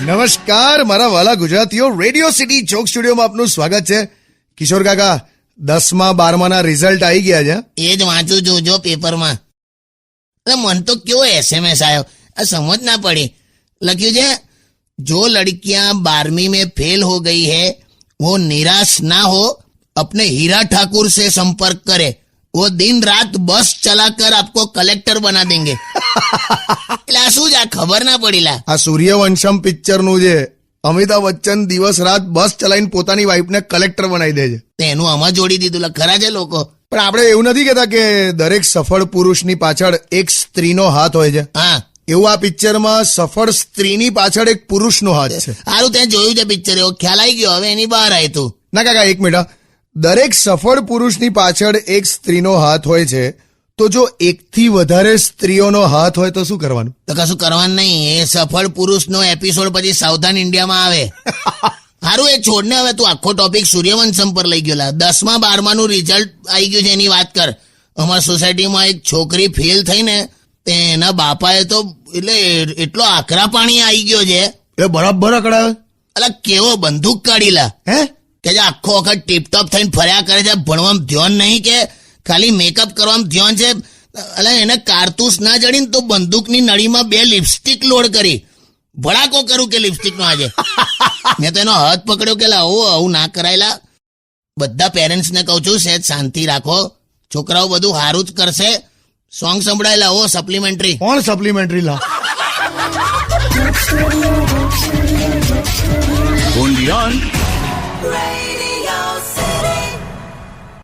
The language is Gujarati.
નમસ્કાર મારા વાલા ગુજરાતીઓ, રેડિયો સિટી જોક સ્ટુડિયોમાં આપનું સ્વાગત છે. કિશોર કાકા, 10મા 12માના રિઝલ્ટ આવી ગયા છે. એ જ વાંચું છું જો પેપરમાં. અરે મન તો કેવો SMS આવ્યો, આ સમજ ના પડી. લખ્યું છે, જો લड़कियां 12वीं में फेल हो गई है वो निराश ना हो, अपने हीरा ठाकुर से संपर्क करे, वो दिन रात बस चलाकर आपको कलेक्टर बना देंगे. એટલે આ શું છે, આ ખબર ના પડીલા. આ સૂર્યવંશમ પિક્ચરનું છે. અમિતાભ બચ્ચન દિવસ રાત બસ ચલાવીને પોતાની વાઈફને કલેક્ટર બનાવી દે છે. તેનું આમાં જોડી દીધું. ખરા છે લોકો. પણ આપણે એવું નથી કહેતા કે દરેક સફળ પુરુષની પાછળ એક સ્ત્રીનો હાથ હોય છે. હા, એવું આ પિક્ચરમાં સફળ સ્ત્રીની પાછળ એક પુરુષનો હાથ છે. સારું તે જોયું છે પિક્ચર, એવો ખ્યાલ આવી ગયો. હવે એની બહાર આવી તું. ના કાકા, એક મિનિટ. દરેક સફળ પુરુષની પાછળ એક સ્ત્રીનો હાથ હોય છે, તો જો એકથી વધારે સ્ત્રીઓનો હાથ હોય તો શું કરવાનું? તો કશું કરવાનું નહીં. એ સફળ પુરુષનો એપિસોડ પછી સાવધાન ઇન્ડિયામાં આવે. સારું એ છોડને, હવે તું આખો ટોપિક સૂર્યવંશમ પર લઈ ગયો. 10મા 12માનું રિઝલ્ટ આવી ગયું છે એની વાત કર. અમારી સોસાયટીમાં એક છોકરી ફેલ થઈ ને, એના બાપાએ તો એટલે એટલો આકરા પાણી આવી ગયો છે. એ બરાબર અકળાવે. અલા કેવો બંદૂક કાઢીલા. હે કે જે આખો વખત ટીપટોપ થઈને ફર્યા કરે છે. ભણવામાં ધ્યાન નહીં કે ખાલી મેકઅપ કરવામાં ધ્યાન છે. અલા એને કારતૂસ ના જડીને તો બંદૂકની નળીમાં 2 લિપસ્ટિક લોડ કરી. ભડાકો કરું કે લિપસ્ટિક નો આજે. મેં તો એનો હાથ પકડ્યો કે આવું ના કરાયેલા. બધા પેરેન્ટ્સને કહું છું, સહેજ શાંતિ રાખો, છોકરાઓ બધું સારું જ કરશે. સોંગ સંભળાયેલા સપ્લિમેન્ટરી. કોણ સપ્લિમેન્ટરી લા? Only on